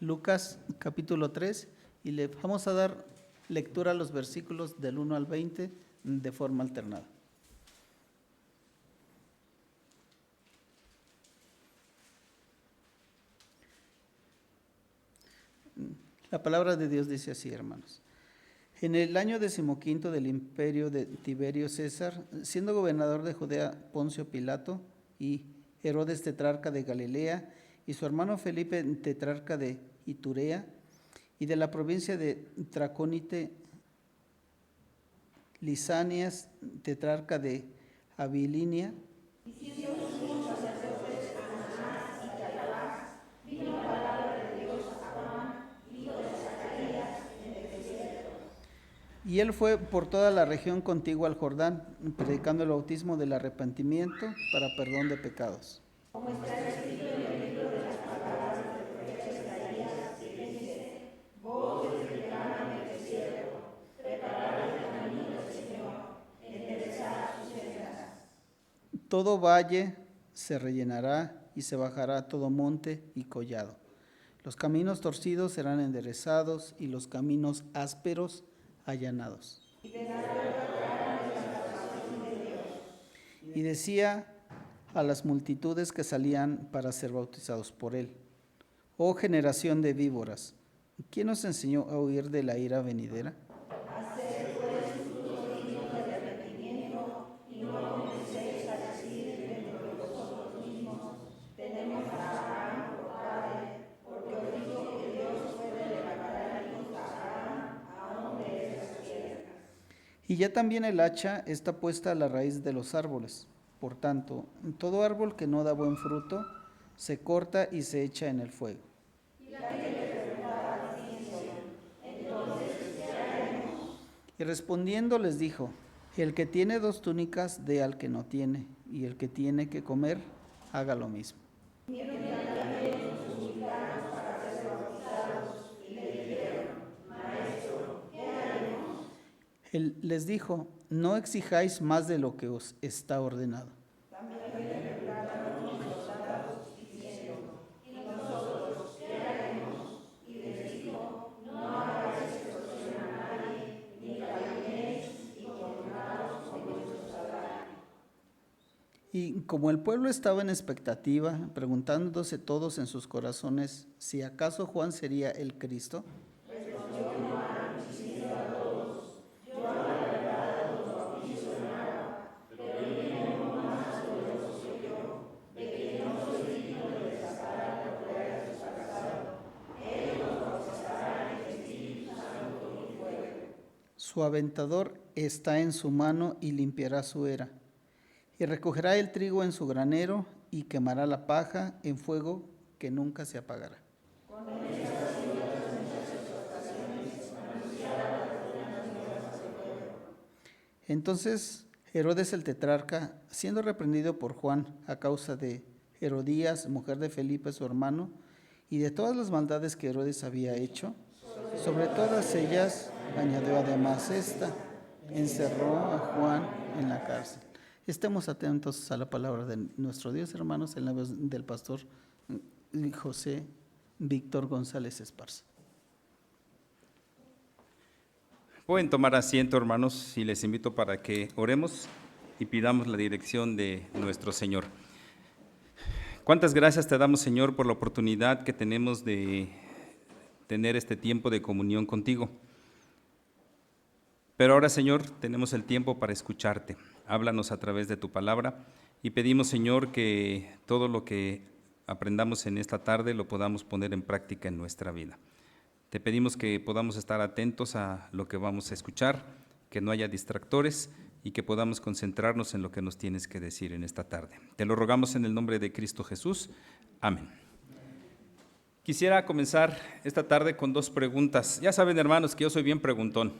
Lucas capítulo 3 y le vamos a dar lectura a los versículos del 1 al 20 de forma alternada. La palabra de Dios dice así, hermanos. En el año 15 del imperio de Tiberio César, siendo gobernador de Judea Poncio Pilato y Herodes tetrarca de Galilea y su hermano Felipe tetrarca de Iturea y de la provincia de Traconite, Lisanias tetrarca de Abilinia, y él fue por toda la región contigua al Jordán, predicando el bautismo del arrepentimiento para perdón de pecados. Como está escrito en el libro de las palabras del profeta Isaías, que dice: voz que clama en el desierto, preparad el camino del Señor, enderezad sus sendas. Todo valle se rellenará y se bajará todo monte y collado. Los caminos torcidos serán enderezados y los caminos ásperos allanados. Y decía a las multitudes que salían para ser bautizados por él: oh generación de víboras, ¿quién os enseñó a huir de la ira venidera? Haced pues frutos dignos de arrepentimiento y no comencéis a decir dentro de vosotros mismos: tenemos a Abraham por padre, porque os digo que Dios puede levantar hijos a Abraham aún de esas piedras. Y ya también el hacha está puesta a la raíz de los árboles. Por tanto, todo árbol que no da buen fruto se corta y se echa en el fuego. Y respondiendo les dijo: el que tiene 2 túnicas dé al que no tiene, y el que tiene que comer haga lo mismo. Él les dijo: no exijáis más de lo que os está ordenado. Y como el pueblo estaba en expectativa, preguntándose todos en sus corazones si acaso Juan sería el Cristo, su aventador está en su mano y limpiará su era, y recogerá el trigo en su granero y quemará la paja en fuego que nunca se apagará. Entonces Herodes el tetrarca, siendo reprendido por Juan a causa de Herodías, mujer de Felipe su hermano, y de todas las maldades que Herodes había hecho, sobre todas ellas añadió además esta: encerró a Juan en la cárcel. Estemos atentos a la palabra de nuestro Dios, hermanos, en la voz del pastor José Víctor González Esparza. Pueden tomar asiento, hermanos, y les invito para que oremos y pidamos la dirección de nuestro Señor. Cuántas gracias te damos, Señor, por la oportunidad que tenemos de tener este tiempo de comunión contigo. Pero ahora, Señor, tenemos el tiempo para escucharte. Háblanos a través de tu palabra y pedimos, Señor, que todo lo que aprendamos en esta tarde lo podamos poner en práctica en nuestra vida. Te pedimos que podamos estar atentos a lo que vamos a escuchar, que no haya distractores y que podamos concentrarnos en lo que nos tienes que decir en esta tarde. Te lo rogamos en el nombre de Cristo Jesús. Amén. Quisiera comenzar esta tarde con 2 preguntas. Ya saben, hermanos, que yo soy bien preguntón.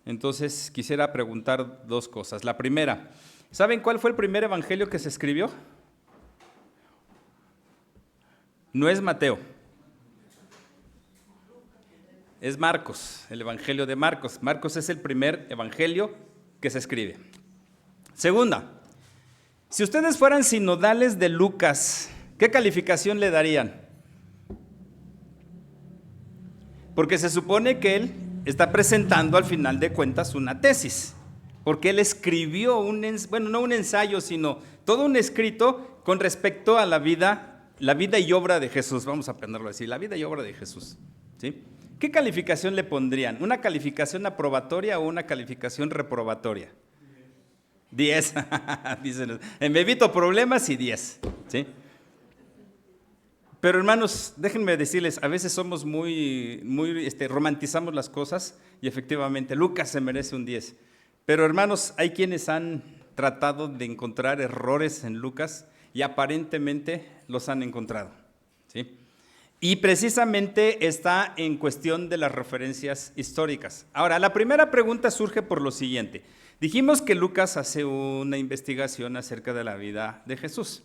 Entonces, quisiera preguntar 2 cosas. La primera, ¿saben cuál fue el primer evangelio que se escribió? No es Mateo. Es Marcos, el evangelio de Marcos. Marcos es el primer evangelio que se escribe. Segunda, si ustedes fueran sinodales de Lucas, ¿qué calificación le darían? Porque se supone que él está presentando al final de cuentas una tesis, porque él escribió no un ensayo, sino todo un escrito con respecto a la vida y obra de Jesús. Vamos a ponerlo así, la vida y obra de Jesús, ¿sí? ¿Qué calificación le pondrían? ¿Una calificación aprobatoria o una calificación reprobatoria? 10. Dicen, me evito problemas y 10, ¿sí? Pero hermanos, déjenme decirles, a veces somos romantizamos las cosas y efectivamente Lucas se merece un 10. Pero hermanos, hay quienes han tratado de encontrar errores en Lucas y aparentemente los han encontrado, ¿sí? Y precisamente está en cuestión de las referencias históricas. Ahora, la primera pregunta surge por lo siguiente. Dijimos que Lucas hace una investigación acerca de la vida de Jesús.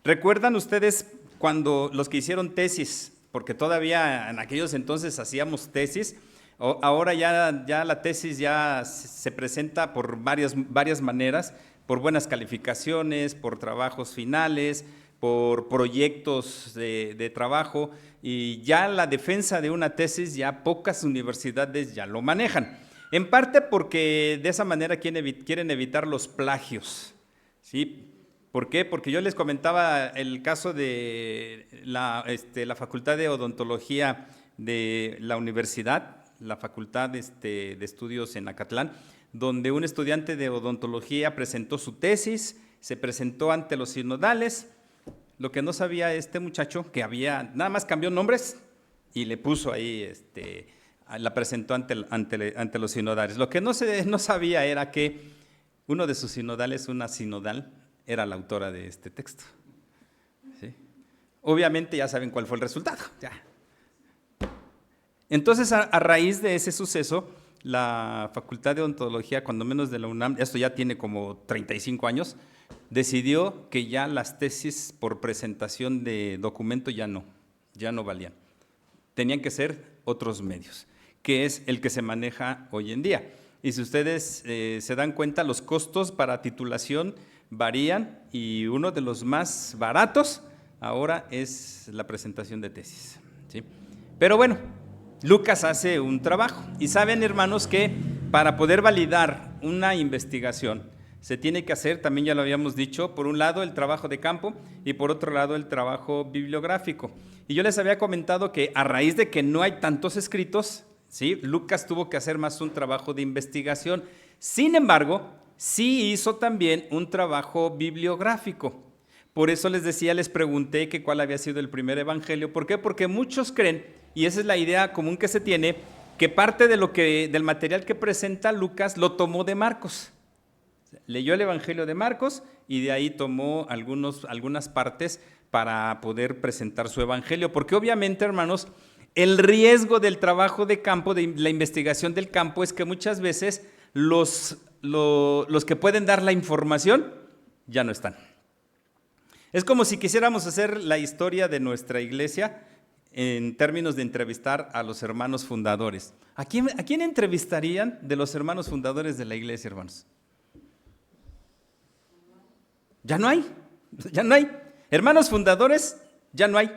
¿Recuerdan ustedes cuando los que hicieron tesis, porque todavía en aquellos entonces hacíamos tesis, ahora ya la tesis ya se presenta por varias maneras, por buenas calificaciones, por trabajos finales, por proyectos de trabajo, y ya la defensa de una tesis ya pocas universidades ya lo manejan, en parte porque de esa manera quieren evitar los plagios, ¿sí? ¿Por qué? Porque yo les comentaba el caso de la Facultad de Odontología de la universidad, la Facultad de Estudios en Acatlán, donde un estudiante de odontología presentó su tesis, se presentó ante los sinodales. Lo que no sabía este muchacho, que nada más cambió nombres y le puso ahí, la presentó ante los sinodales. Lo que no sabía era que uno de sus sinodales, una sinodal, era la autora de este texto, ¿sí? Obviamente ya saben cuál fue el resultado. Ya. Entonces, a raíz de ese suceso, la Facultad de Odontología, cuando menos de la UNAM, esto ya tiene como 35 años, decidió que ya las tesis por presentación de documento ya no valían. Tenían que ser otros medios, que es el que se maneja hoy en día. Y si ustedes se dan cuenta, los costos para titulación varían y uno de los más baratos ahora es la presentación de tesis, ¿sí? Pero bueno, Lucas hace un trabajo y saben, hermanos, que para poder validar una investigación se tiene que hacer, también ya lo habíamos dicho, por un lado el trabajo de campo y por otro lado el trabajo bibliográfico. Y yo les había comentado que a raíz de que no hay tantos escritos, ¿sí?, Lucas tuvo que hacer más un trabajo de investigación. Sin embargo, sí hizo también un trabajo bibliográfico. Por eso les pregunté que cuál había sido el primer evangelio. ¿Por qué? Porque muchos creen, y esa es la idea común que se tiene, que parte del material que presenta Lucas lo tomó de Marcos. Leyó el evangelio de Marcos y de ahí tomó algunas partes para poder presentar su evangelio. Porque obviamente, hermanos, el riesgo del trabajo de campo, de la investigación del campo, es que muchas veces los que pueden dar la información ya no están. Es como si quisiéramos hacer la historia de nuestra iglesia en términos de entrevistar a los hermanos fundadores. ¿A quién entrevistarían de los hermanos fundadores de la iglesia, hermanos? Ya no hay. Hermanos fundadores, ya no hay,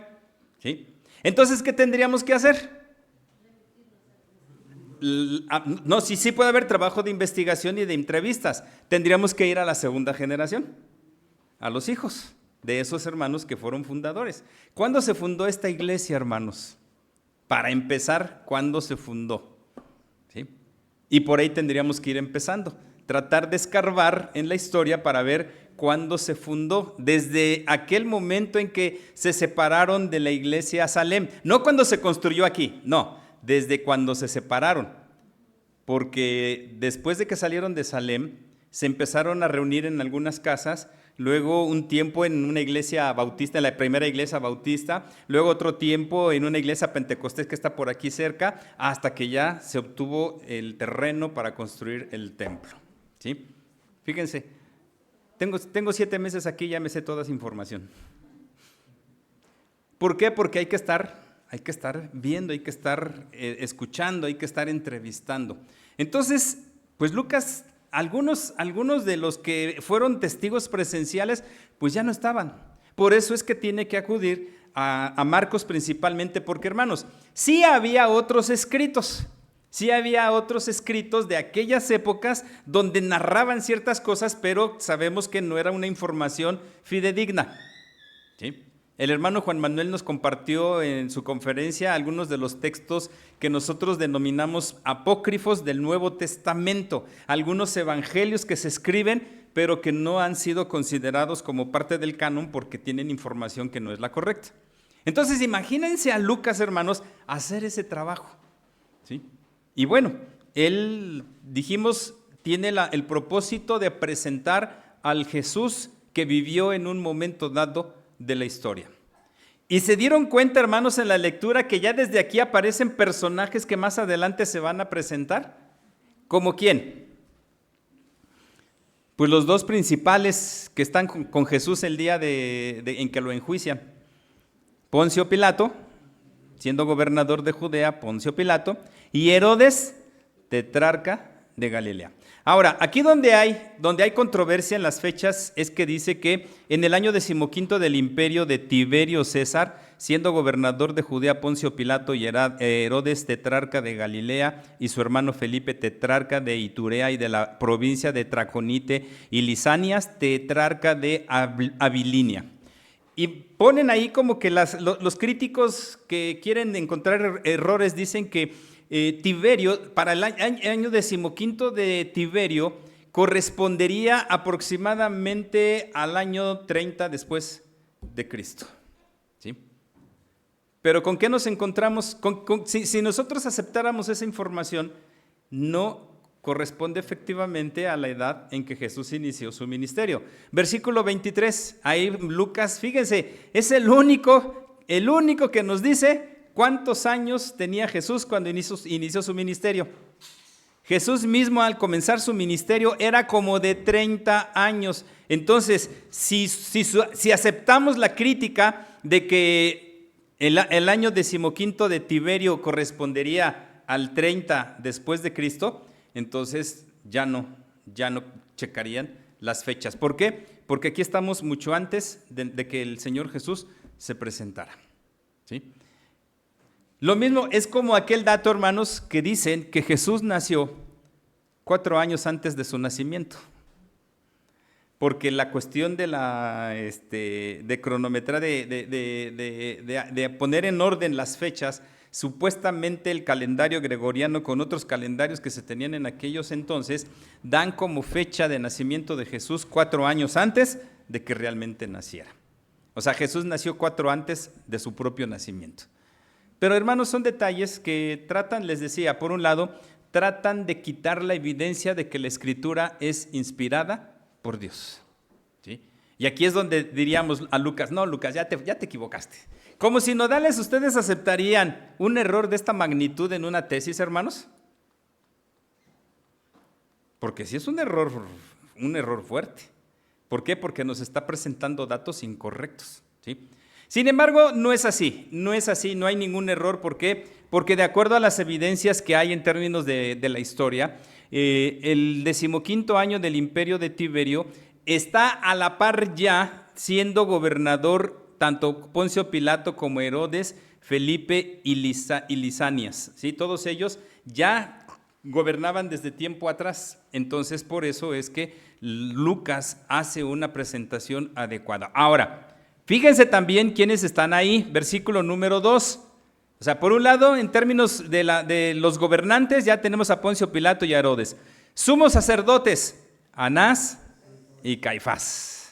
¿sí? Entonces, ¿qué tendríamos que hacer? No, sí puede haber trabajo de investigación y de entrevistas. Tendríamos que ir a la segunda generación, a los hijos de esos hermanos que fueron fundadores. ¿Cuándo se fundó esta iglesia, hermanos? Para empezar, ¿cuándo se fundó? ¿Sí? Y por ahí tendríamos que ir empezando, tratar de escarbar en la historia para ver cuándo se fundó, desde aquel momento en que se separaron de la iglesia Salem. No cuando se construyó aquí, no, desde cuando se separaron, porque después de que salieron de Salem, se empezaron a reunir en algunas casas, luego un tiempo en una iglesia bautista, en la primera iglesia bautista, luego otro tiempo en una iglesia pentecostés que está por aquí cerca, hasta que ya se obtuvo el terreno para construir el templo, ¿sí? Fíjense, tengo 7 meses aquí y ya me sé toda esa información. ¿Por qué? Porque hay que estar viendo, hay que estar escuchando, hay que estar entrevistando. Entonces, pues Lucas, algunos de los que fueron testigos presenciales, pues ya no estaban. Por eso es que tiene que acudir a Marcos principalmente porque, hermanos, sí había otros escritos. Sí había otros escritos de aquellas épocas donde narraban ciertas cosas, pero sabemos que no era una información fidedigna. ¿Sí? El hermano Juan Manuel nos compartió en su conferencia algunos de los textos que nosotros denominamos apócrifos del Nuevo Testamento, algunos evangelios que se escriben, pero que no han sido considerados como parte del canon porque tienen información que no es la correcta. Entonces, imagínense a Lucas, hermanos, hacer ese trabajo. ¿Sí? Y bueno, él, dijimos, tiene el propósito de presentar al Jesús que vivió en un momento dado de la historia. Y se dieron cuenta, hermanos, en la lectura que ya desde aquí aparecen personajes que más adelante se van a presentar. ¿Como quién? Pues los dos principales que están con Jesús el día en que lo enjuician. Poncio Pilato, siendo gobernador de Judea, Poncio Pilato, y Herodes, tetrarca de Galilea. Ahora, aquí donde hay controversia en las fechas es que dice que en el año 15 del imperio de Tiberio César, siendo gobernador de Judea Poncio Pilato y Herodes, tetrarca de Galilea, y su hermano Felipe, tetrarca de Iturea y de la provincia de Traconite, y Lisanias, tetrarca de Abilinia. Y ponen ahí como que los críticos que quieren encontrar errores dicen que Tiberio, para el año 15 de Tiberio, correspondería aproximadamente al año 30 después de Cristo. ¿Sí? Pero ¿con qué nos encontramos? Si nosotros aceptáramos esa información, no corresponde efectivamente a la edad en que Jesús inició su ministerio. Versículo 23, ahí Lucas, fíjense, es el único que nos dice ¿cuántos años tenía Jesús cuando inició su ministerio? Jesús mismo al comenzar su ministerio era como de 30 años. Entonces, si aceptamos la crítica de que el año 15 de Tiberio correspondería al 30 después de Cristo, entonces ya no checarían las fechas. ¿Por qué? Porque aquí estamos mucho antes de que el Señor Jesús se presentara. ¿Sí? Lo mismo es como aquel dato, hermanos, que dicen que Jesús nació 4 años antes de su nacimiento. Porque la cuestión de cronometrar, de poner en orden las fechas, supuestamente el calendario gregoriano con otros calendarios que se tenían en aquellos entonces, dan como fecha de nacimiento de Jesús 4 años antes de que realmente naciera. O sea, Jesús nació 4 antes de su propio nacimiento. Pero hermanos, son detalles que tratan, les decía, por un lado, tratan de quitar la evidencia de que la Escritura es inspirada por Dios. ¿Sí? Y aquí es donde diríamos a Lucas, no, Lucas, ya te equivocaste. Como sinodales, ¿ustedes aceptarían un error de esta magnitud en una tesis, hermanos? Porque sí es un error fuerte. ¿Por qué? Porque nos está presentando datos incorrectos. ¿Sí? Sin embargo, no es así, no hay ningún error. ¿Por qué? Porque de acuerdo a las evidencias que hay en términos de la historia, el 15º año del imperio de Tiberio está a la par ya siendo gobernador tanto Poncio Pilato como Herodes, Felipe y Lisanias. ¿Sí? Todos ellos ya gobernaban desde tiempo atrás. Entonces, por eso es que Lucas hace una presentación adecuada. Ahora, fíjense también quiénes están ahí, versículo número 2. O sea, por un lado, en términos de los gobernantes, ya tenemos a Poncio Pilato y a Herodes. Sumos sacerdotes, Anás y Caifás.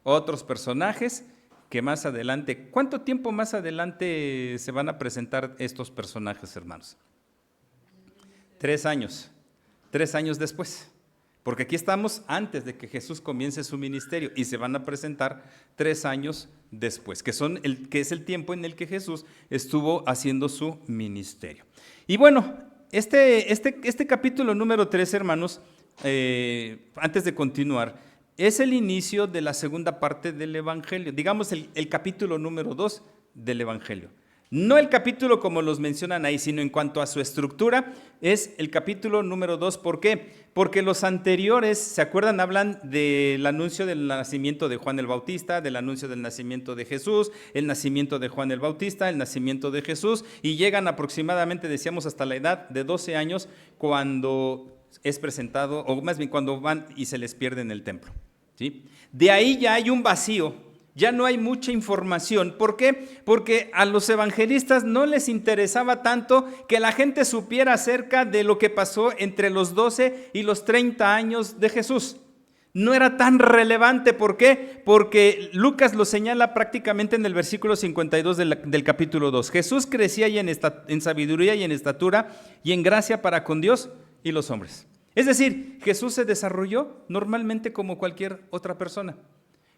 Otros personajes que más adelante, ¿cuánto tiempo más adelante se van a presentar estos personajes, hermanos? 3 años. 3 años después. Porque aquí estamos antes de que Jesús comience su ministerio y se van a presentar 3 años después, que es el tiempo en el que Jesús estuvo haciendo su ministerio. Y bueno, este capítulo número 3, hermanos, antes de continuar, es el inicio de la segunda parte del Evangelio, digamos el capítulo número 2 del Evangelio. No el capítulo como los mencionan ahí, sino en cuanto a su estructura, es el capítulo número 2. ¿Por qué? Porque los anteriores, ¿se acuerdan? Hablan del anuncio del nacimiento de Juan el Bautista, del anuncio del nacimiento de Jesús, el nacimiento de Juan el Bautista, el nacimiento de Jesús, y llegan aproximadamente, decíamos, hasta la edad de 12 años cuando es presentado, o más bien cuando van y se les pierde en el templo, ¿sí? De ahí ya hay un vacío. Ya no hay mucha información. ¿Por qué? Porque a los evangelistas no les interesaba tanto que la gente supiera acerca de lo que pasó entre los 12 y los 30 años de Jesús. No era tan relevante. ¿Por qué? Porque Lucas lo señala prácticamente en el versículo 52 del capítulo 2. Jesús crecía en sabiduría y en estatura y en gracia para con Dios y los hombres. Es decir, Jesús se desarrolló normalmente como cualquier otra persona,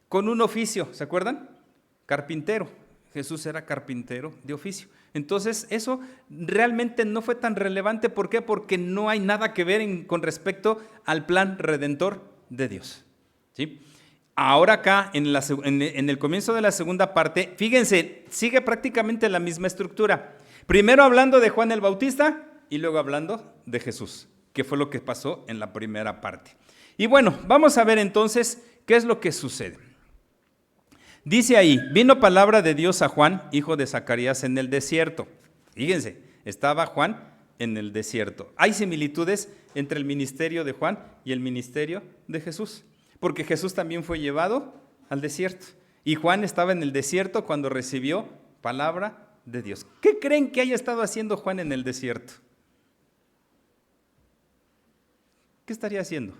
con un oficio, ¿se acuerdan? Carpintero. Jesús era carpintero de oficio. Entonces, eso realmente no fue tan relevante. ¿Por qué? Porque no hay nada que ver con respecto al plan redentor de Dios, ¿sí? Ahora acá, en el comienzo de la segunda parte, fíjense, sigue prácticamente la misma estructura. Primero hablando de Juan el Bautista y luego hablando de Jesús, que fue lo que pasó en la primera parte. Y bueno, vamos a ver entonces qué es lo que sucede. Dice ahí, vino palabra de Dios a Juan, hijo de Zacarías, en el desierto. Fíjense, estaba Juan en el desierto. Hay similitudes entre el ministerio de Juan y el ministerio de Jesús, porque Jesús también fue llevado al desierto. Y Juan estaba en el desierto cuando recibió palabra de Dios. ¿Qué creen que haya estado haciendo Juan en el desierto? ¿Qué estaría haciendo?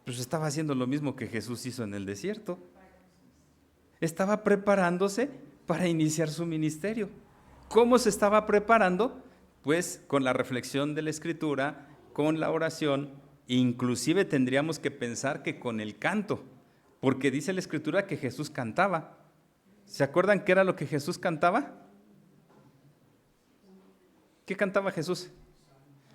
Pues estaba haciendo lo mismo que Jesús hizo en el desierto. Estaba preparándose para iniciar su ministerio. ¿Cómo se estaba preparando? Pues con la reflexión de la Escritura, con la oración, inclusive tendríamos que pensar que con el canto, porque dice la Escritura que Jesús cantaba. ¿Se acuerdan qué era lo que Jesús cantaba? ¿Qué cantaba Jesús?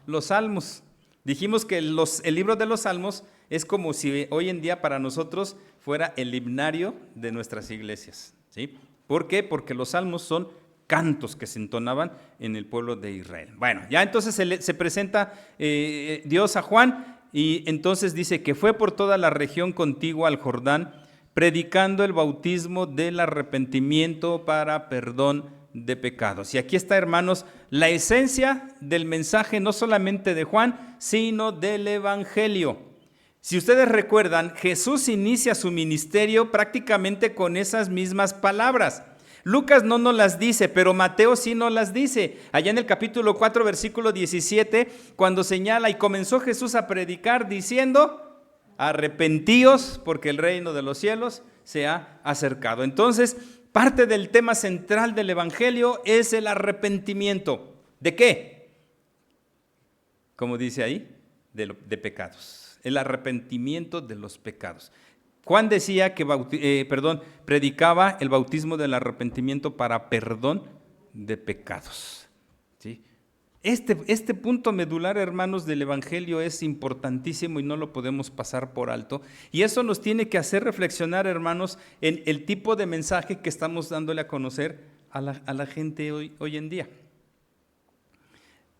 Los salmos. Dijimos que el libro de los salmos es como si hoy en día para nosotros fuera el himnario de nuestras iglesias, ¿sí? ¿Por qué? Porque los salmos son cantos que se entonaban en el pueblo de Israel. Bueno, ya entonces se presenta Dios a Juan y entonces dice que fue por toda la región contigua al Jordán, predicando el bautismo del arrepentimiento para perdón de pecados. Y aquí está, hermanos, la esencia del mensaje no solamente de Juan, sino del Evangelio. Si ustedes recuerdan, Jesús inicia su ministerio prácticamente con esas mismas palabras. Lucas no nos las dice, pero Mateo sí nos las dice. Allá en el capítulo 4, versículo 17, cuando señala, y comenzó Jesús a predicar diciendo, arrepentíos porque el reino de los cielos se ha acercado. Entonces, parte del tema central del Evangelio es el arrepentimiento. ¿De qué? Como dice ahí, de pecados. El arrepentimiento de los pecados. Juan decía que predicaba el bautismo del arrepentimiento para perdón de pecados, ¿sí? Este punto medular, hermanos, del Evangelio es importantísimo y no lo podemos pasar por alto. Y eso nos tiene que hacer reflexionar, hermanos, en el tipo de mensaje que estamos dándole a conocer a la gente hoy en día.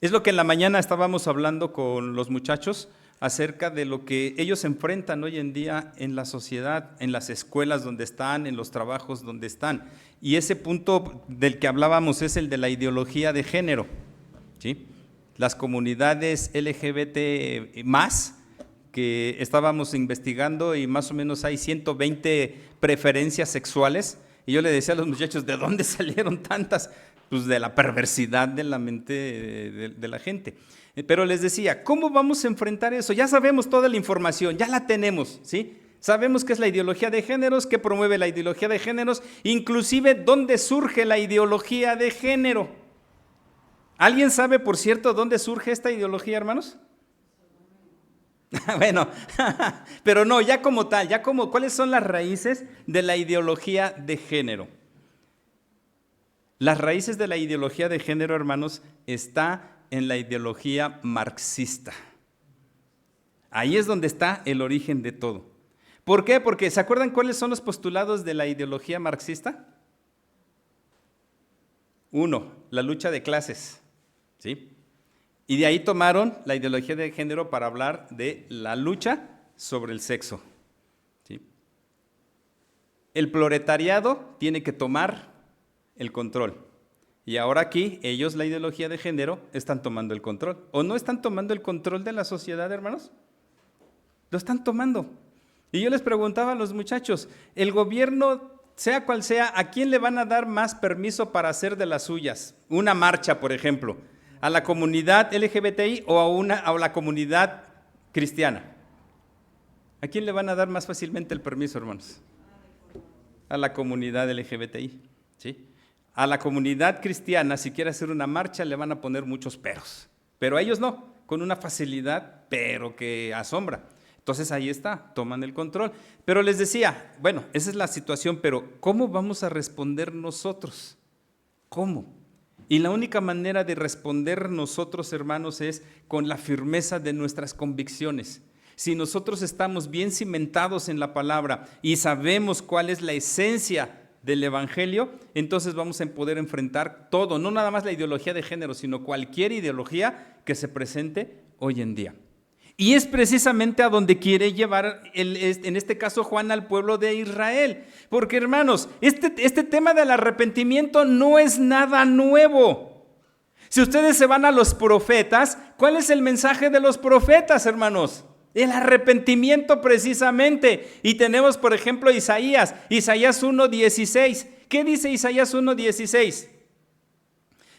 Es lo que en la mañana estábamos hablando con los muchachos acerca de lo que ellos enfrentan hoy en día en la sociedad, en las escuelas donde están, en los trabajos donde están. Y ese punto del que hablábamos es el de la ideología de género, ¿sí? Las comunidades LGBT más que estábamos investigando y más o menos hay 120 preferencias sexuales. Y yo le decía a los muchachos, ¿de dónde salieron tantas? Pues de la perversidad de la mente de la gente. Pero les decía, ¿cómo vamos a enfrentar eso? Ya sabemos toda la información, ya la tenemos, ¿sí? Sabemos qué es la ideología de géneros, qué promueve la ideología de géneros, inclusive dónde surge la ideología de género. ¿Alguien sabe, por cierto, dónde surge esta ideología, hermanos? Bueno, pero no, ya como tal, ¿cuáles son las raíces de la ideología de género? Las raíces de la ideología de género, hermanos, está en la ideología marxista. Ahí es donde está el origen de todo. ¿Por qué? Porque ¿se acuerdan cuáles son los postulados de la ideología marxista? 1, la lucha de clases, ¿sí? Y de ahí tomaron la ideología de género para hablar de la lucha sobre el sexo, ¿sí? El proletariado tiene que tomar el control. Y ahora aquí, ellos, la ideología de género, están tomando el control. ¿O no están tomando el control de la sociedad, hermanos? Lo están tomando. Y yo les preguntaba a los muchachos, el gobierno, sea cual sea, ¿a quién le van a dar más permiso para hacer de las suyas? Una marcha, por ejemplo, ¿a la comunidad LGBTI o a la comunidad cristiana? ¿A quién le van a dar más fácilmente el permiso, hermanos? A la comunidad LGBTI, ¿sí? A la comunidad cristiana, si quiere hacer una marcha, le van a poner muchos peros. Pero a ellos no, con una facilidad, pero que asombra. Entonces ahí está, toman el control. Pero les decía, bueno, esa es la situación, pero ¿cómo vamos a responder nosotros? ¿Cómo? Y la única manera de responder nosotros, hermanos, es con la firmeza de nuestras convicciones. Si nosotros estamos bien cimentados en la palabra y sabemos cuál es la esencia del evangelio, entonces vamos a poder enfrentar todo, no nada más la ideología de género, sino cualquier ideología que se presente hoy en día. Y es precisamente a donde quiere llevar, en este caso, Juan al pueblo de Israel. Porque, hermanos, este tema del arrepentimiento no es nada nuevo. Si ustedes se van a los profetas, ¿cuál es el mensaje de los profetas, hermanos? El arrepentimiento precisamente. Y tenemos, por ejemplo, Isaías 1:16. ¿Qué dice Isaías 1:16?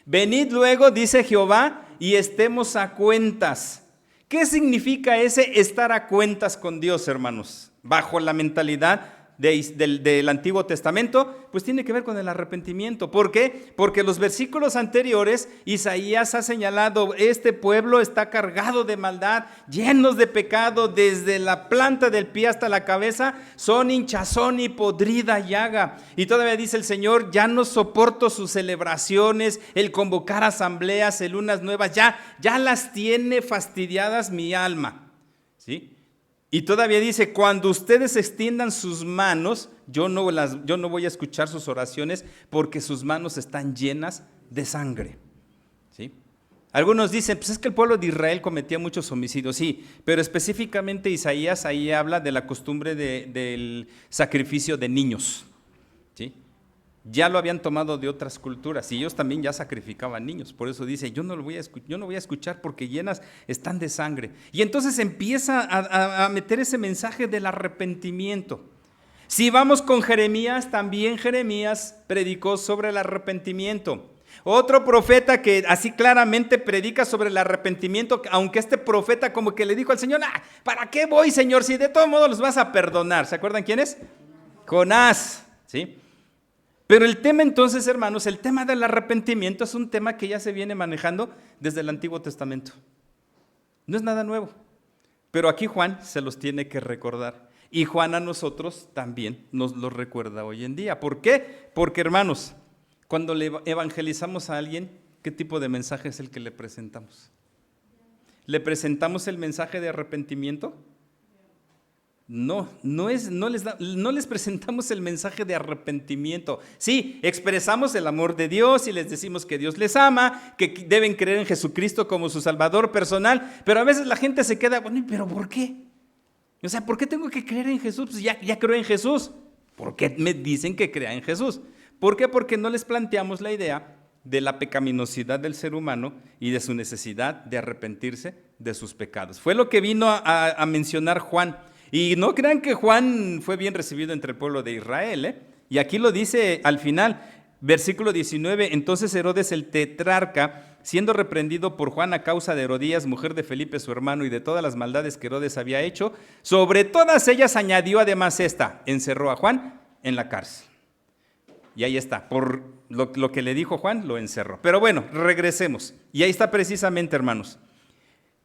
Venid luego, dice Jehová, y estemos a cuentas. ¿Qué significa ese estar a cuentas con Dios, hermanos? Bajo la mentalidad del Antiguo Testamento, pues tiene que ver con el arrepentimiento. ¿Por qué? Porque los versículos anteriores, Isaías ha señalado, este pueblo está cargado de maldad, llenos de pecado, desde la planta del pie hasta la cabeza, son hinchazón y podrida llaga. Y todavía dice el Señor, ya no soporto sus celebraciones, el convocar asambleas, el lunas nuevas, ya las tiene fastidiadas mi alma, ¿sí? Y todavía dice, cuando ustedes extiendan sus manos, yo no voy a escuchar sus oraciones porque sus manos están llenas de sangre, ¿sí? Algunos dicen, pues es que el pueblo de Israel cometía muchos homicidios, sí, pero específicamente Isaías ahí habla de la costumbre del sacrificio de niños, ¿sí? Ya lo habían tomado de otras culturas y ellos también ya sacrificaban niños. Por eso dice, yo no voy a escuchar porque llenas están de sangre. Y entonces empieza a meter ese mensaje del arrepentimiento. Si vamos con Jeremías, también Jeremías predicó sobre el arrepentimiento. Otro profeta que así claramente predica sobre el arrepentimiento, aunque este profeta como que le dijo al Señor, ¿para qué voy, Señor, si de todo modo los vas a perdonar? ¿Se acuerdan quién es? Jonás, ¿sí? Pero el tema entonces, hermanos, el tema del arrepentimiento es un tema que ya se viene manejando desde el Antiguo Testamento. No es nada nuevo, pero aquí Juan se los tiene que recordar. Y Juan a nosotros también nos lo recuerda hoy en día. ¿Por qué? Porque, hermanos, cuando le evangelizamos a alguien, ¿qué tipo de mensaje es el que le presentamos? ¿Le presentamos el mensaje de arrepentimiento? No les presentamos el mensaje de arrepentimiento. Sí, expresamos el amor de Dios y les decimos que Dios les ama, que deben creer en Jesucristo como su Salvador personal, pero a veces la gente se queda, bueno, ¿pero por qué? O sea, ¿por qué tengo que creer en Jesús? Pues ya creo en Jesús. ¿Por qué me dicen que crea en Jesús? ¿Por qué? Porque no les planteamos la idea de la pecaminosidad del ser humano y de su necesidad de arrepentirse de sus pecados. Fue lo que vino a mencionar Juan. Y no crean que Juan fue bien recibido entre el pueblo de Israel, ¿eh? Y aquí lo dice al final, versículo 19, entonces Herodes el tetrarca, siendo reprendido por Juan a causa de Herodías, mujer de Felipe su hermano, y de todas las maldades que Herodes había hecho, sobre todas ellas añadió además esta, encerró a Juan en la cárcel. Y ahí está, por lo que le dijo Juan, lo encerró. Pero bueno, regresemos. Y ahí está precisamente, hermanos.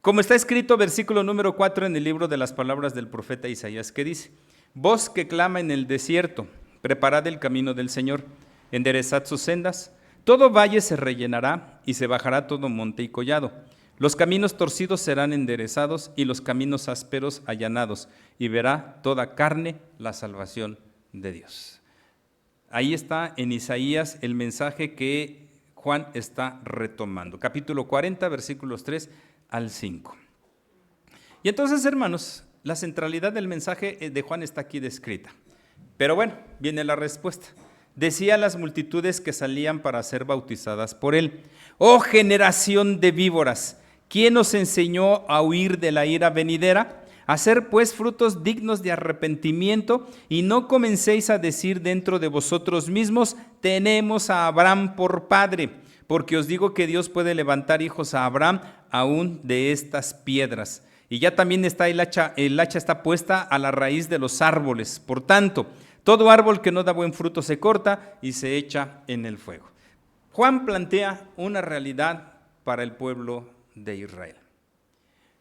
Como está escrito, versículo número 4 en el libro de las palabras del profeta Isaías, que dice, voz que clama en el desierto, preparad el camino del Señor, enderezad sus sendas, todo valle se rellenará y se bajará todo monte y collado. Los caminos torcidos serán enderezados y los caminos ásperos allanados, y verá toda carne la salvación de Dios. Ahí está en Isaías el mensaje que Juan está retomando. Capítulo 40, versículos 3 al 5. Y entonces, hermanos, la centralidad del mensaje de Juan está aquí descrita. Pero bueno, viene la respuesta. Decía a las multitudes que salían para ser bautizadas por él: ¡Oh generación de víboras! ¿Quién os enseñó a huir de la ira venidera? Hacer pues frutos dignos de arrepentimiento, y no comencéis a decir dentro de vosotros mismos: tenemos a Abraham por padre, porque os digo que Dios puede levantar hijos a Abraham aún de estas piedras. Y ya también está el hacha está puesta a la raíz de los árboles. Por tanto, todo árbol que no da buen fruto se corta y se echa en el fuego. Juan plantea una realidad para el pueblo de Israel.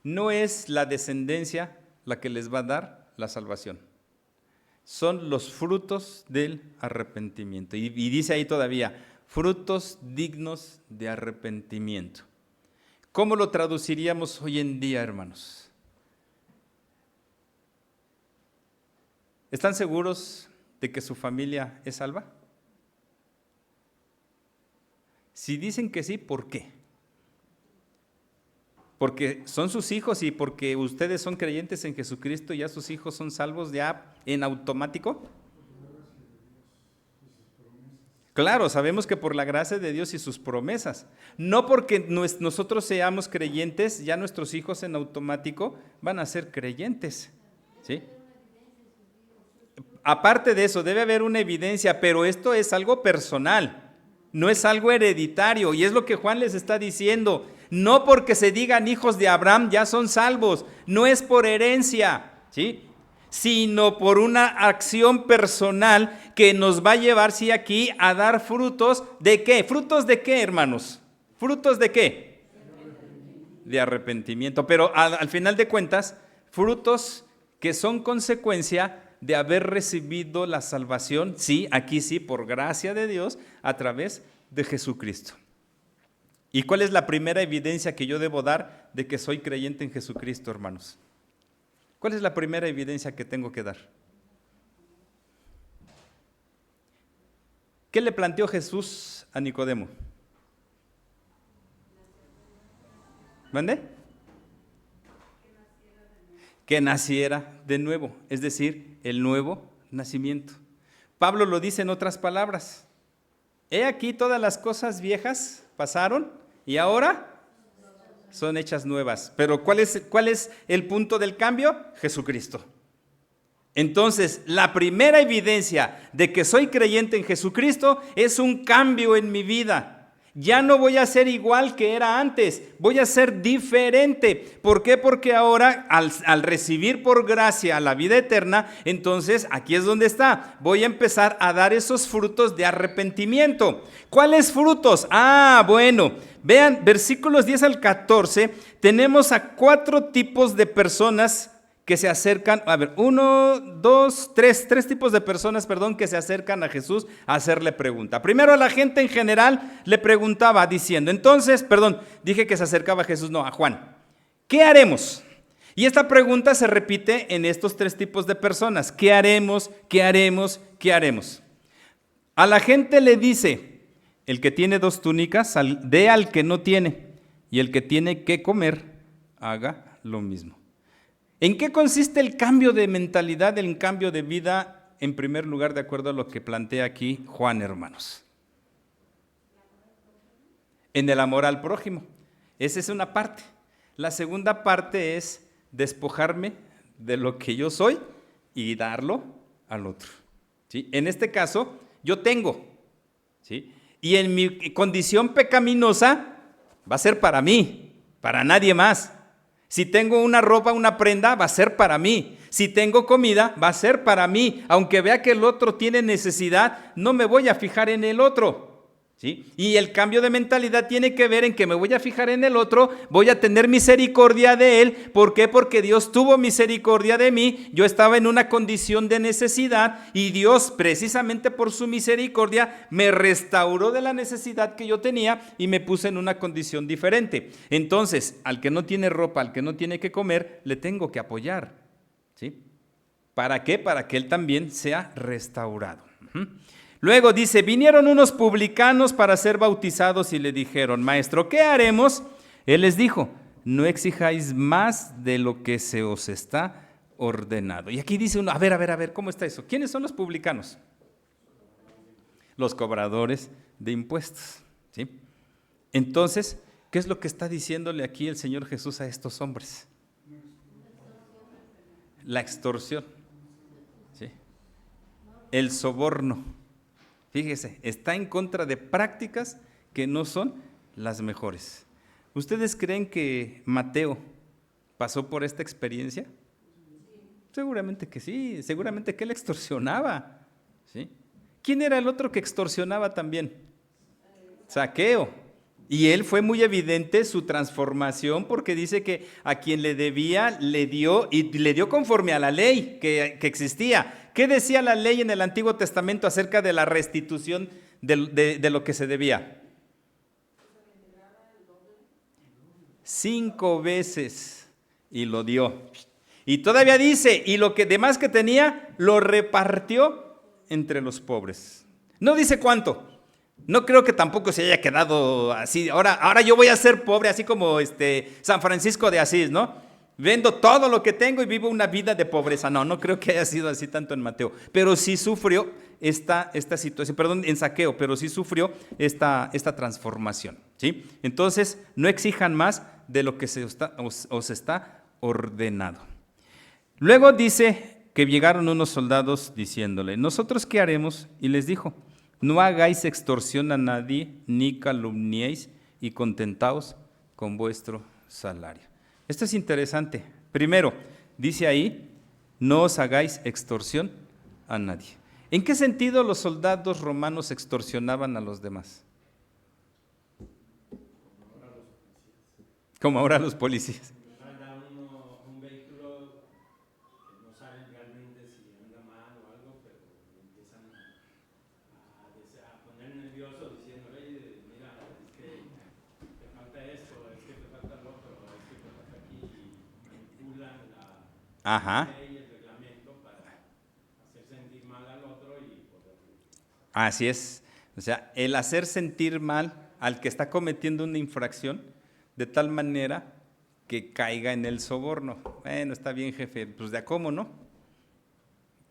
No es la descendencia la que les va a dar la salvación. Son los frutos del arrepentimiento. Y dice ahí todavía, frutos dignos de arrepentimiento. ¿Cómo lo traduciríamos hoy en día, hermanos? ¿Están seguros de que su familia es salva? Si dicen que sí, ¿por qué? ¿Porque son sus hijos y porque ustedes son creyentes en Jesucristo, ya sus hijos son salvos ya en automático? Claro, sabemos que por la gracia de Dios y sus promesas. No porque nosotros seamos creyentes, ya nuestros hijos en automático van a ser creyentes, ¿sí? Aparte de eso, debe haber una evidencia, pero esto es algo personal, no es algo hereditario, y es lo que Juan les está diciendo. No porque se digan hijos de Abraham ya son salvos, no es por herencia, ¿sí?, sino por una acción personal que nos va a llevar, sí, aquí a dar frutos. ¿De qué? ¿Frutos de qué, hermanos? ¿Frutos de qué? De arrepentimiento. Pero al final de cuentas, frutos que son consecuencia de haber recibido la salvación, sí, aquí sí, por gracia de Dios, a través de Jesucristo. ¿Y cuál es la primera evidencia que yo debo dar de que soy creyente en Jesucristo, hermanos? ¿Cuál es la primera evidencia que tengo que dar? ¿Qué le planteó Jesús a Nicodemo? ¿Mande? Que naciera de nuevo, es decir, el nuevo nacimiento. Pablo lo dice en otras palabras: he aquí todas las cosas viejas pasaron y ahora son hechas nuevas. Pero ¿cuál es el punto del cambio? Jesucristo. Entonces, la primera evidencia de que soy creyente en Jesucristo es un cambio en mi vida. Ya no voy a ser igual que era antes, voy a ser diferente. ¿Por qué? Porque ahora al recibir por gracia la vida eterna, entonces aquí es donde está. Voy a empezar a dar esos frutos de arrepentimiento. ¿Cuáles frutos? Bueno, vean, versículos 10 al 14, tenemos a 4 tipos de personas que se acercan, tres tipos de personas, que se acercan a Jesús a hacerle pregunta. Primero, a la gente en general le preguntaba diciendo, dije que se acercaba a Jesús, no, a Juan. ¿Qué haremos? Y esta pregunta se repite en estos 3 tipos de personas. ¿Qué haremos? ¿Qué haremos? ¿Qué haremos? A la gente le dice, el que tiene 2 túnicas, dé al que no tiene, y el que tiene que comer, haga lo mismo. ¿En qué consiste el cambio de mentalidad, el cambio de vida? En primer lugar, de acuerdo a lo que plantea aquí Juan, hermanos. En el amor al prójimo. Esa es una parte. La segunda parte es despojarme de lo que yo soy y darlo al otro, ¿sí? En este caso, yo tengo, ¿sí? Y en mi condición pecaminosa va a ser para mí, para nadie más. Si tengo una ropa, una prenda, va a ser para mí. Si tengo comida, va a ser para mí. Aunque vea que el otro tiene necesidad, no me voy a fijar en el otro, ¿sí? Y el cambio de mentalidad tiene que ver en que me voy a fijar en el otro, voy a tener misericordia de él. ¿Por qué? Porque Dios tuvo misericordia de mí, yo estaba en una condición de necesidad y Dios, precisamente por su misericordia, me restauró de la necesidad que yo tenía y me puse en una condición diferente. Entonces, al que no tiene ropa, al que no tiene que comer, le tengo que apoyar, ¿sí? ¿Para qué? Para que él también sea restaurado. Luego dice, vinieron unos publicanos para ser bautizados y le dijeron, maestro, ¿qué haremos? Él les dijo, no exijáis más de lo que se os está ordenado. Y aquí dice uno, a ver, ¿cómo está eso? ¿Quiénes son los publicanos? Los cobradores de impuestos, ¿sí? Entonces, ¿qué es lo que está diciéndole aquí el Señor Jesús a estos hombres? La extorsión, ¿sí? El soborno. Fíjese, está en contra de prácticas que no son las mejores. ¿Ustedes creen que Mateo pasó por esta experiencia? Seguramente que sí, seguramente que él extorsionaba, ¿sí? ¿Quién era el otro que extorsionaba también? Zaqueo. Y él fue muy evidente su transformación porque dice que a quien le debía le dio y le dio conforme a la ley que existía. ¿Qué decía la ley en el Antiguo Testamento acerca de la restitución de lo que se debía? 5 veces y lo dio. Y todavía dice, y lo que demás que tenía lo repartió entre los pobres. No dice cuánto. No creo que tampoco se haya quedado así. Ahora yo voy a ser pobre, así como San Francisco de Asís, ¿no? Vendo todo lo que tengo y vivo una vida de pobreza. No creo que haya sido así tanto en Mateo. Pero sí sufrió esta situación, perdón, en Zaqueo, pero sí sufrió esta transformación, ¿sí? Entonces, no exijan más de lo que os está ordenado. Luego dice que llegaron unos soldados diciéndole, ¿nosotros qué haremos? Y les dijo, no hagáis extorsión a nadie, ni calumniéis, y contentaos con vuestro salario. Esto es interesante. Primero, dice ahí, no os hagáis extorsión a nadie. ¿En qué sentido los soldados romanos extorsionaban a los demás? Como ahora los policías. Un vehículo que no saben realmente si anda mal o algo, pero empiezan a poner nervioso diciendo, oye, mira, es que te falta esto, es que te falta lo otro, es que te falta aquí, y manipulan la ley y el reglamento para hacer sentir mal al otro y poder. Así es. O sea, el hacer sentir mal al que está cometiendo una infracción de tal manera que caiga en el soborno. Bueno, está bien, jefe, pues de a cómo, ¿no?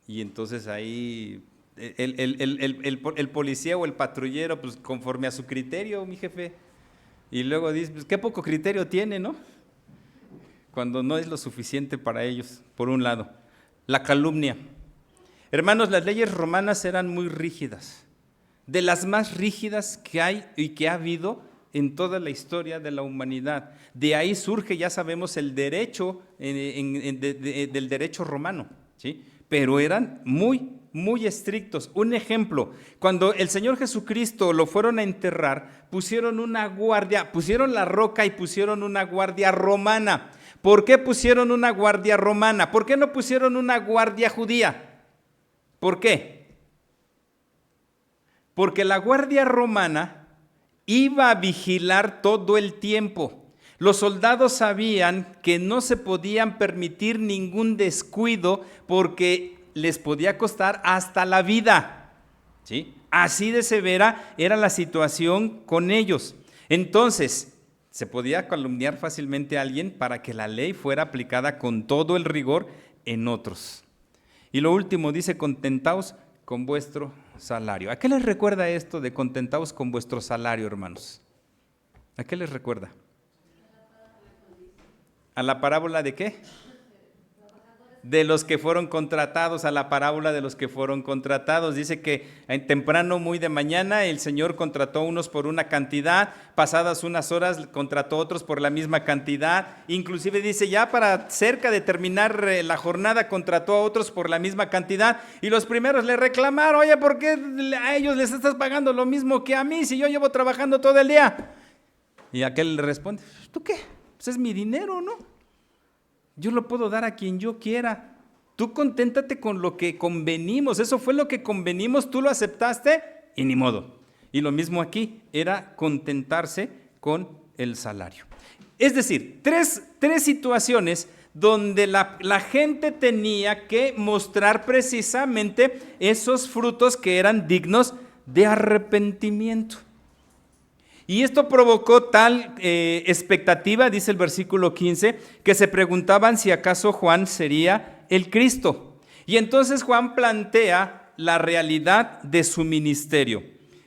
Y entonces ahí el policía o el patrullero, pues conforme a su criterio, mi jefe. Y luego dice, pues qué poco criterio tiene, ¿no? Cuando no es lo suficiente para ellos, por un lado. La calumnia. Hermanos, las leyes romanas eran muy rígidas, de las más rígidas que hay y que ha habido en toda la historia de la humanidad. De ahí surge, ya sabemos, el derecho del derecho romano, ¿sí? Pero eran muy estrictos. Un ejemplo, cuando el Señor Jesucristo lo fueron a enterrar, pusieron una guardia, pusieron la roca y pusieron una guardia romana. ¿Por qué pusieron una guardia romana? ¿Por qué no pusieron una guardia judía? ¿Por qué? Porque la guardia romana iba a vigilar todo el tiempo. Los soldados sabían que no se podían permitir ningún descuido porque les podía costar hasta la vida, ¿sí? Así de severa era la situación con ellos. Entonces, se podía calumniar fácilmente a alguien para que la ley fuera aplicada con todo el rigor en otros. Y lo último dice, contentaos con vuestro salario. ¿A qué les recuerda esto de contentaos con vuestro salario, hermanos? ¿A qué les recuerda? ¿A la parábola de qué? de los que fueron contratados, a la parábola de los que fueron contratados. Dice que en temprano, muy de mañana, el Señor contrató a unos por una cantidad, pasadas unas horas contrató a otros por la misma cantidad, inclusive dice ya para cerca de terminar la jornada contrató a otros por la misma cantidad, y los primeros le reclamaron: oye, ¿por qué a ellos les estás pagando lo mismo que a mí si yo llevo trabajando todo el día? Y aquel le responde: ¿tú qué? Pues es mi dinero, ¿no? Yo lo puedo dar a quien yo quiera. Tú conténtate con lo que convenimos. Eso fue lo que convenimos, tú lo aceptaste y ni modo. Y lo mismo aquí, era contentarse con el salario. Es decir, tres situaciones donde la gente tenía que mostrar precisamente esos frutos que eran dignos de arrepentimiento. Y esto provocó tal expectativa, dice el versículo 15, que se preguntaban si acaso Juan sería el Cristo. Y entonces Juan plantea la realidad de su ministerio.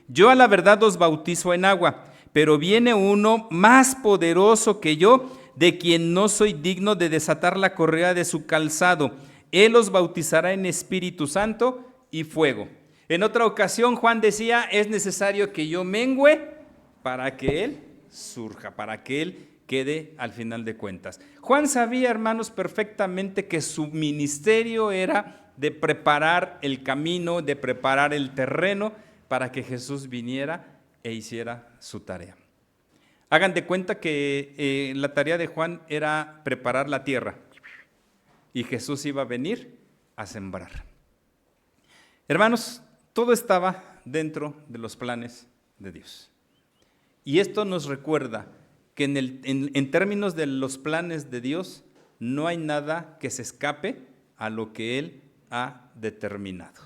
Yo a la verdad os bautizo en agua, pero viene uno más poderoso que yo, de quien no soy digno de desatar la correa de su calzado. Él os bautizará en Espíritu Santo y fuego. En otra ocasión Juan decía: es necesario que yo mengüe para que Él surja, para que Él quede al final de cuentas. Juan sabía, hermanos, perfectamente que su ministerio era de preparar el camino, de preparar el terreno para que Jesús viniera e hiciera su tarea. Hagan de cuenta que la tarea de Juan era preparar la tierra y Jesús iba a venir a sembrar. Hermanos, todo estaba dentro de los planes de Dios. Y esto nos recuerda que en términos de los planes de Dios, no hay nada que se escape a lo que Él ha determinado.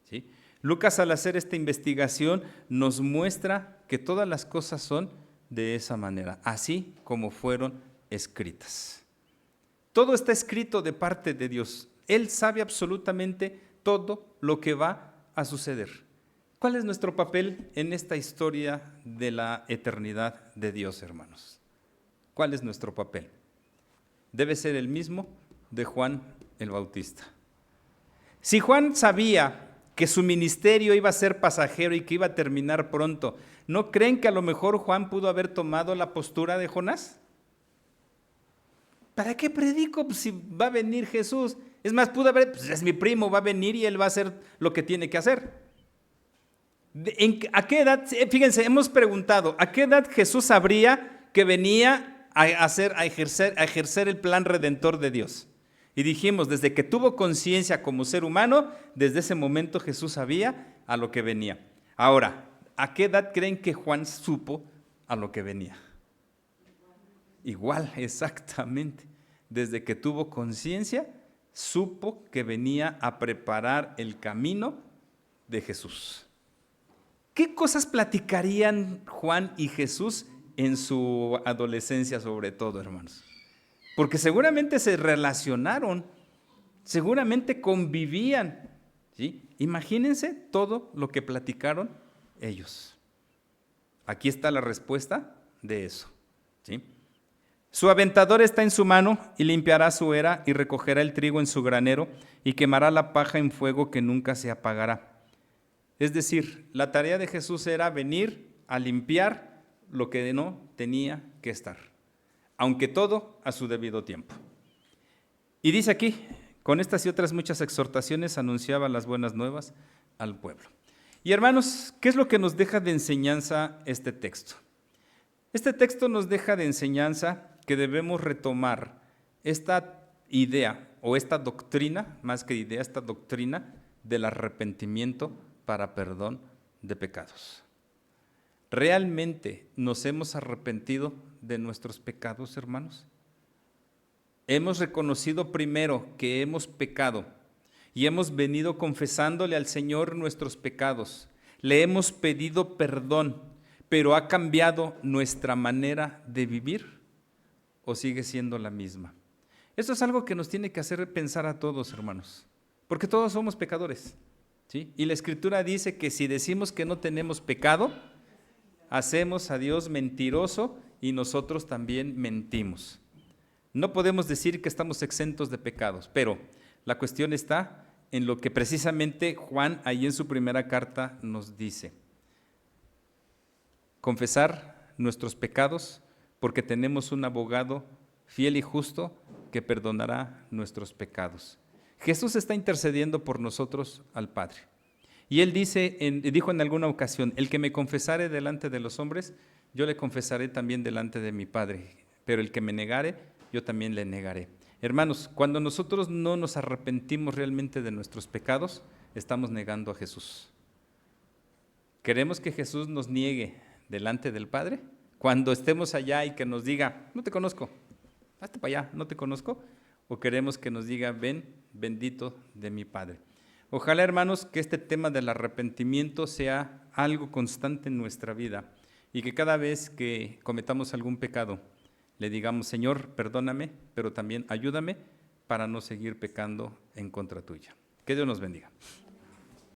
¿Sí? Lucas, al hacer esta investigación, nos muestra que todas las cosas son de esa manera, así como fueron escritas. Todo está escrito de parte de Dios. Él sabe absolutamente todo lo que va a suceder. ¿Cuál es nuestro papel en esta historia de la eternidad de Dios, hermanos? ¿Cuál es nuestro papel? Debe ser el mismo de Juan el Bautista. Si Juan sabía que su ministerio iba a ser pasajero y que iba a terminar pronto, ¿no creen que a lo mejor Juan pudo haber tomado la postura de Jonás? ¿Para qué predico si va a venir Jesús? Es más, pudo haber, pues es mi primo, va a venir y él va a hacer lo que tiene que hacer. ¿A qué edad? Fíjense, hemos preguntado, ¿a qué edad Jesús sabría que venía a ejercer el plan redentor de Dios? Y dijimos, desde que tuvo conciencia como ser humano, desde ese momento Jesús sabía a lo que venía. Ahora, ¿a qué edad creen que Juan supo a lo que venía? Igual, exactamente. Desde que tuvo conciencia, supo que venía a preparar el camino de Jesús. ¿Qué cosas platicarían Juan y Jesús en su adolescencia, sobre todo, hermanos? Porque seguramente se relacionaron, seguramente convivían, ¿sí? Imagínense todo lo que platicaron ellos. Aquí está la respuesta de eso, ¿sí? Su aventador está en su mano y limpiará su era y recogerá el trigo en su granero y quemará la paja en fuego que nunca se apagará. Es decir, la tarea de Jesús era venir a limpiar lo que no tenía que estar, aunque todo a su debido tiempo. Y dice aquí, con estas y otras muchas exhortaciones anunciaba las buenas nuevas al pueblo. Y hermanos, ¿qué es lo que nos deja de enseñanza este texto? Este texto nos deja de enseñanza que debemos retomar esta idea o esta doctrina, más que idea, esta doctrina del arrepentimiento para perdón de pecados. ¿Realmente nos hemos arrepentido de nuestros pecados, hermanos? Hemos reconocido primero que hemos pecado y hemos venido confesándole al Señor nuestros pecados. Le hemos pedido perdón, pero ¿ha cambiado nuestra manera de vivir o sigue siendo la misma? Esto es algo que nos tiene que hacer pensar a todos, hermanos, porque todos somos pecadores. ¿Sí? Y la Escritura dice que si decimos que no tenemos pecado, hacemos a Dios mentiroso y nosotros también mentimos. No podemos decir que estamos exentos de pecados, pero la cuestión está en lo que precisamente Juan ahí en su primera carta nos dice. Confesar nuestros pecados porque tenemos un abogado fiel y justo que perdonará nuestros pecados. Jesús está intercediendo por nosotros al Padre. Y Él dijo en alguna ocasión, el que me confesare delante de los hombres, yo le confesaré también delante de mi Padre, pero el que me negare, yo también le negaré. Hermanos, cuando nosotros no nos arrepentimos realmente de nuestros pecados, estamos negando a Jesús. ¿Queremos que Jesús nos niegue delante del Padre? Cuando estemos allá y que nos diga, no te conozco, hazte para allá, no te conozco. ¿O queremos que nos diga, ven, bendito de mi Padre? Ojalá, hermanos, que este tema del arrepentimiento sea algo constante en nuestra vida y que cada vez que cometamos algún pecado, le digamos, Señor, perdóname, pero también ayúdame para no seguir pecando en contra tuya. Que Dios nos bendiga.